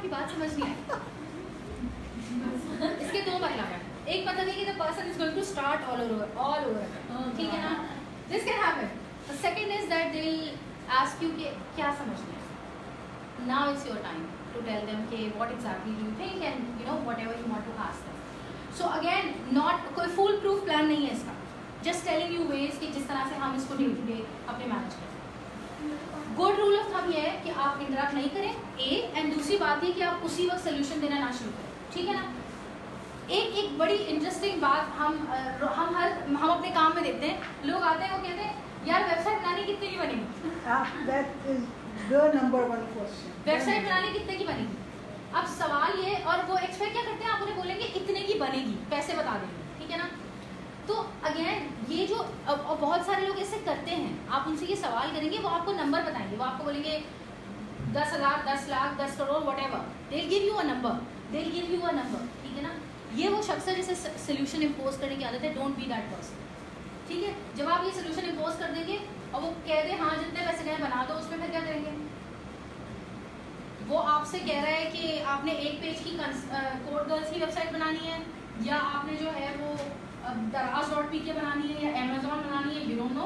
आपकी बात समझ नहीं आई। इसके दो मतलब है, एक मतलब है कि the person is going to start all over, ठीक है ना, this can happen. The second is that they will ask you कि क्या समझना है, now it's your time to tell them कि what exactly do you think and you know whatever you want to ask them. So again not कोई full proof plan नहीं है इसका, just telling you veg कि जिस तरह से हम इसको डे टू डे अपने मैनेज करें। गुड रूल ऑफ थंब ये है कि आप इंटरप्ट नहीं करें एंड दूसरी बात ये कि आप उसी वक्त सोल्यूशन देना ना शुरू करें, ठीक है ना। एक बड़ी इंटरेस्टिंग बात हम अपने काम में देखते हैं, लोग आते हैं वो कहते हैं यार वेबसाइट बनानी कितने की बनेगी, वेबसाइट बनानी कितने की बनेगी। अब सवाल ये, और वो एक्सपेक्ट क्या करते हैं, आप उन्हें बोलेंगे इतने की बनेगी, पैसे बता देंगे, ठीक है ना। तो अगेन ये जो बहुत सारे लोग ऐसे करते हैं, आप उनसे ये सवाल करेंगे वो आपको नंबर बताएंगे, वो आपको बोलेंगे 10,000, 10 lakh, 10 crore, whatever, they will give you a number, ठीक है ना। ये वो शख्स है जिसे सोल्यूशन इम्पोज करने की आदत है, डोंट बी दैट पर्सन, ठीक है। जब आप ये सोल्यूशन इम्पोज कर देंगे और वो कह दे हाँ जितने पैसे गए बना दो, उसमें फिर क्या करेंगे। वो आपसे कह रहा है कि आपने एक पेज की कोड गर्ल्स की वेबसाइट बनानी है, या आपने जो है वो daraz.pk बनानी है, या Amazon बनानी है, यू डोंट नो,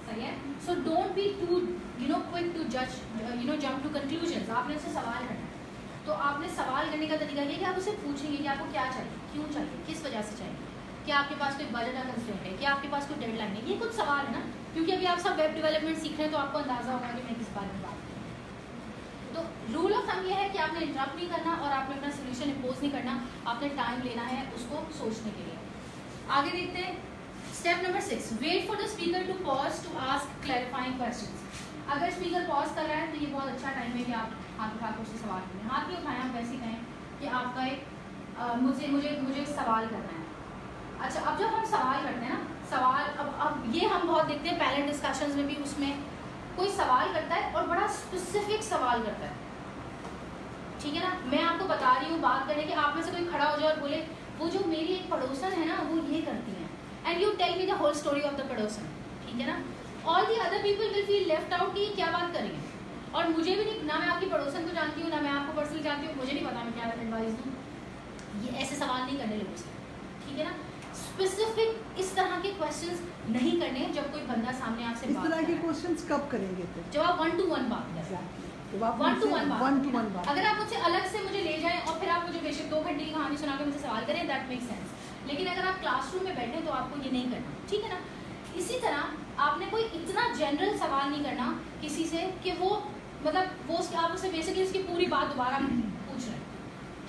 सही है। So don't be too quick to जज, जंप टू कंक्लूजन्स। आपने उससे सवाल करना है, तो आपने सवाल करने का तरीका ये कि आप उसे पूछेंगे कि आपको क्या चाहिए, क्यों चाहिए, किस वजह से चाहिए, क्या आपके पास कोई बजट का कंस्ट्रेंट है, क्या आपके पास कोई डेडलाइन है, ये कुछ सवाल है ना, क्योंकि अभी आप सब वेब डेवलपमेंट सीख रहे हैं तो आपको अंदाजा होगा कि मैं किस बारे में बात करूँ। तो रूल ऑफ थंब ये है कि आपने इंटरप्ट नहीं करना और आपने अपना सोल्यूशन इम्पोज नहीं करना, आपने टाइम लेना है उसको सोचने के लिए। आगे देखते हैं step number 6, wait for the speaker to pause to ask clarifying questions. अगर स्पीकर पॉज कर रहा है तो ये बहुत अच्छा टाइम है कि आप हाथ उठाकर उससे सवाल करें, हाथ नहीं उठाएं, आप वैसे ही कहें कि आपका एक मुझे सवाल करना है। अच्छा, अब जब हम सवाल करते हैं ना, सवाल अब ये हम बहुत देखते हैं पैनल डिस्कशंस में भी, उसमें कोई सवाल करता है और बड़ा स्पेसिफिक सवाल करता है, ठीक है ना। मैं आपको बता रही हूँ बात करने के, आप में से कोई खड़ा हो जाए और बोले वो जो मेरी एक पड़ोसन है ना वो ये करती हैं, and you tell me the whole story of the पड़ोसन, ठीक है ना। All the other people will feel left out कि क्या बात करेंगे, और मुझे भी नहीं, ना मैं आपकी पड़ोसन को जानती हूँ, ना मैं आपको पर्सनली जानती हूँ, मुझे नहीं पता मैं क्या एडवाइस दूँ। ये ऐसे सवाल नहीं करने लोगों से, ठीक है ना। स्पेसिफिक इस तरह के क्वेश्चंस नहीं करने जब कोई बंदा सामने आपसे बात कर रहा है। इस तरह के क्वेश्चंस कब करेंगे फिर? जब आप 1-to-1 बात कर रहे हैं, 1-to-1 बात। अगर आप मुझसे अलग से मुझे ले जाएं और फिर आप मुझे बेशक 2 घंटे की कहानी सुना के मुझसे सवाल करें, दैट मेक सेंस। लेकिन अगर आप क्लासरूम में बैठे तो आपको ये नहीं करना, ठीक है ना। इसी तरह आपने कोई इतना जनरल सवाल नहीं करना किसी से कि वो मतलब वो आप उससे बेसिकली उसकी पूरी बात दोबारा पूछ रहे हैं,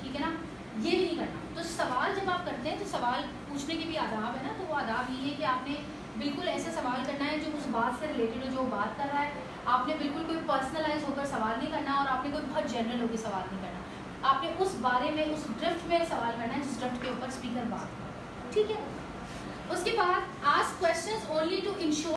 ठीक है ना, ये भी नहीं करना। तो सवाल जब आप करते हैं तो सवाल पूछने के भी आदाब है ना, तो वो आदाब ये है कि आपने बिल्कुल ऐसे सवाल करना है जो उस बात से रिलेटेड हो जो बात कर रहा है। आपने बिल्कुल कोई पर्सनलाइज होकर सवाल नहीं करना और आपने कोई बहुत जनरल होकर सवाल नहीं करना। आपने उस बारे में, उस ड्रिफ्ट में सवाल करना है जिस ड्रिफ्ट के ऊपर स्पीकर बात कर, ठीक है। उसके बाद ask questions only to ensure